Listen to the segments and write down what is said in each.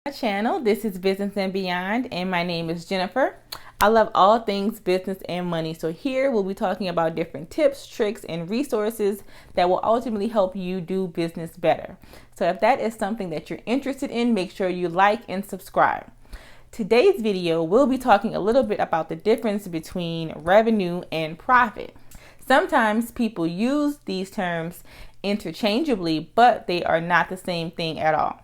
My channel. This is Business and Beyond, and my name is Jennifer. I love all things business and money. So here we'll be talking about different tips, tricks, and resources that will ultimately help you do business better. So if that is something that you're interested in, make sure you like and subscribe. Today's video, we'll be talking a little bit about the difference between revenue and profit. Sometimes people use these terms interchangeably, but they are not the same thing at all.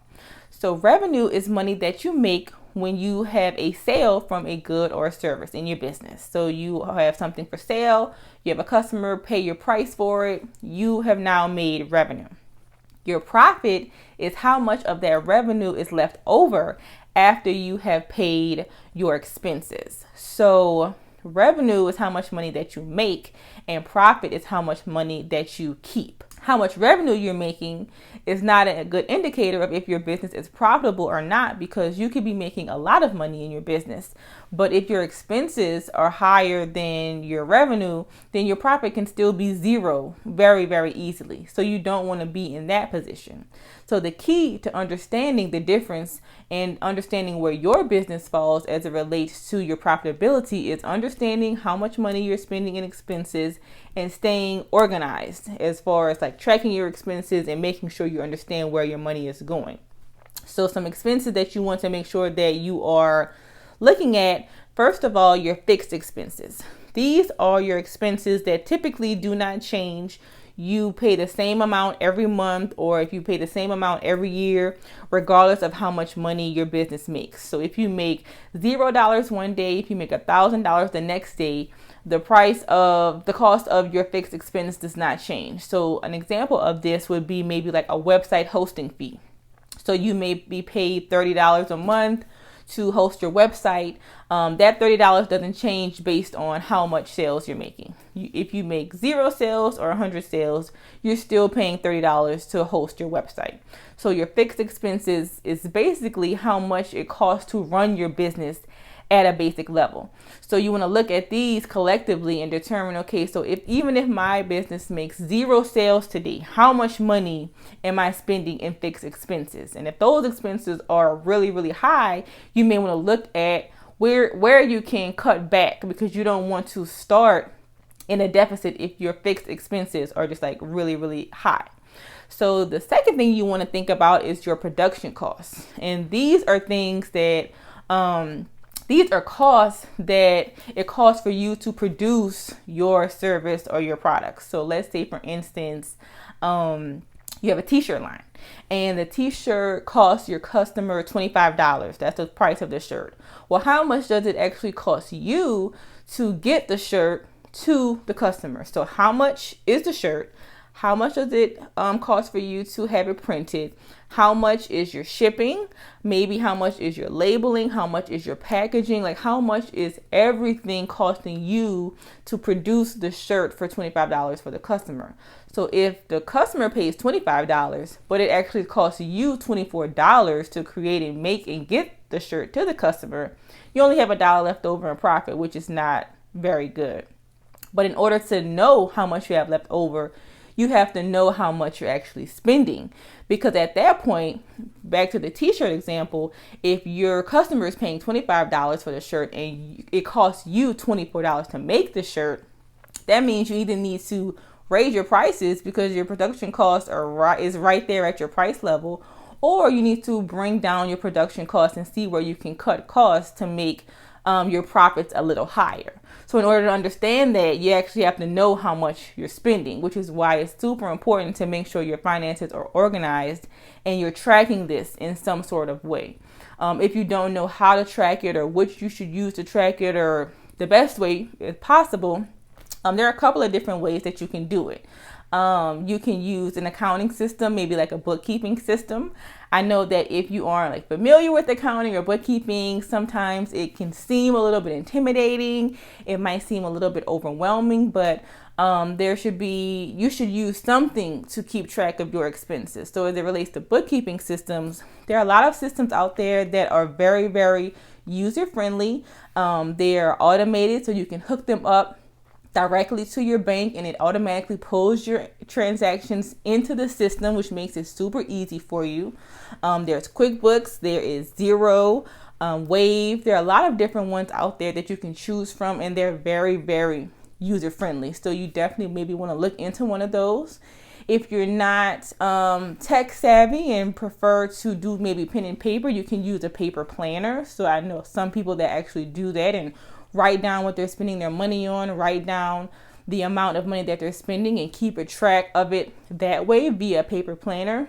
So revenue is money that you make when you have a sale from a good or a service in your business. So you have something for sale, you have a customer, pay your price for it, you have now made revenue. Your profit is how much of that revenue is left over after you have paid your expenses. So revenue is how much money that you make, and profit is how much money that you keep. How much revenue you're making is not a good indicator of if your business is profitable or not, because you could be making a lot of money in your business, but if your expenses are higher than your revenue, then your profit can still be zero very, very easily. So you don't want to be in that position. So the key to understanding the difference and understanding where your business falls as it relates to your profitability is understanding how much money you're spending in expenses and staying organized as far as like tracking your expenses and making sure you understand where your money is going. So some expenses that you want to make sure that you are looking at, first of all, your fixed expenses. These are your expenses that typically do not change. You pay the same amount every month, or if you pay the same amount every year, regardless of how much money your business makes. So if you make $0 one day, if you make $1,000 the next day, the cost of your fixed expense does not change. So an example of this would be maybe like a website hosting fee. So you may be paid $30 a month to host your website. That $30 doesn't change based on how much sales you're making. If you make 0 sales or 100 sales, you're still paying $30 to host your website. So your fixed expenses is basically how much it costs to run your business at a basic level. So you want to look at these collectively and determine, okay, so even if my business makes 0 sales today, how much money am I spending in fixed expenses? And if those expenses are really, really high, you may want to look at where you can cut back, because you don't want to start in a deficit if your fixed expenses are just like really, really high. So the second thing you want to think about is your production costs. And these are things that these are costs that it costs for you to produce your service or your products. So let's say, for instance, you have a t-shirt line, and the t-shirt costs your customer $25. That's the price of the shirt. Well, how much does it actually cost you to get the shirt to the customer? So how much is the shirt? How much does it cost for you to have it printed? How much is your shipping? Maybe how much is your labeling? How much is your packaging? Like, how much is everything costing you to produce the shirt for $25 for the customer? So if the customer pays $25, but it actually costs you $24 to create and make and get the shirt to the customer, you only have $1 left over in profit, which is not very good. But in order to know how much you have left over, you have to know how much you're actually spending, because at that point, back to the t-shirt example, if your customer is paying $25 for the shirt and it costs you $24 to make the shirt, that means you either need to raise your prices because your production costs is right there at your price level, or you need to bring down your production costs and see where you can cut costs to make your profits a little higher. So in order to understand that, you actually have to know how much you're spending, which is why it's super important to make sure your finances are organized and you're tracking this in some sort of way. If you don't know how to track it or which you should use to track it, or the best way if possible, there are a couple of different ways that you can do it. You can use an accounting system, maybe like a bookkeeping system. I know that if you aren't like familiar with accounting or bookkeeping, sometimes it can seem a little bit intimidating. It might seem a little bit overwhelming, but you should use something to keep track of your expenses. So as it relates to bookkeeping systems, there are a lot of systems out there that are very, very user friendly. They are automated, so you can hook them up directly to your bank, and it automatically pulls your transactions into the system, which makes it super easy for you. There's QuickBooks, there is Xero, Wave. There are a lot of different ones out there that you can choose from, and they're very, very user friendly. So you definitely maybe want to look into one of those. If you're not tech savvy and prefer to do maybe pen and paper, you can use a paper planner. So I know some people that actually do that and write down what they're spending their money on, write down the amount of money that they're spending, and keep a track of it that way via paper planner.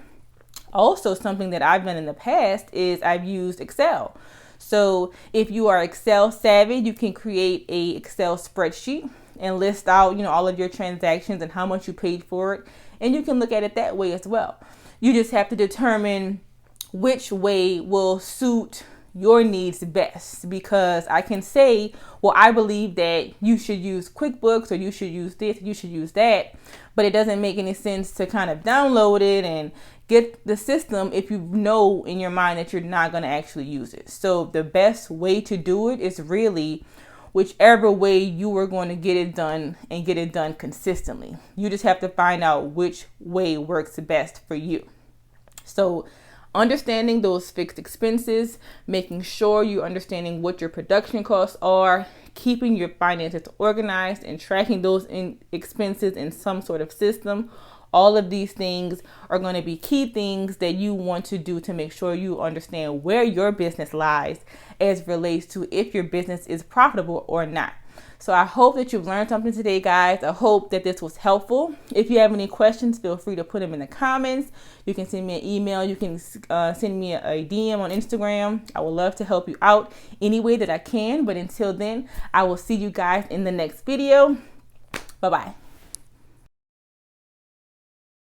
Also, something that I've done in the past is I've used Excel. So if you are Excel savvy, you can create a Excel spreadsheet and list out, all of your transactions and how much you paid for it. And you can look at it that way as well. You just have to determine which way will suit your needs best, because I can say, well, I believe that you should use QuickBooks, or you should use this, you should use that, but it doesn't make any sense to kind of download it and get the system if you know in your mind that you're not going to actually use it. So the best way to do it is really whichever way you are going to get it done, and get it done consistently. You just have to find out which way works best for you. So understanding those fixed expenses, making sure you're understanding what your production costs are, keeping your finances organized, and tracking those expenses in some sort of system. All of these things are going to be key things that you want to do to make sure you understand where your business lies as relates to if your business is profitable or not. So I hope that you've learned something today, guys. I hope that this was helpful. If you have any questions, feel free to put them in the comments. You can send me an email. You can send me a DM on Instagram. I would love to help you out any way that I can. But until then, I will see you guys in the next video. Bye-bye.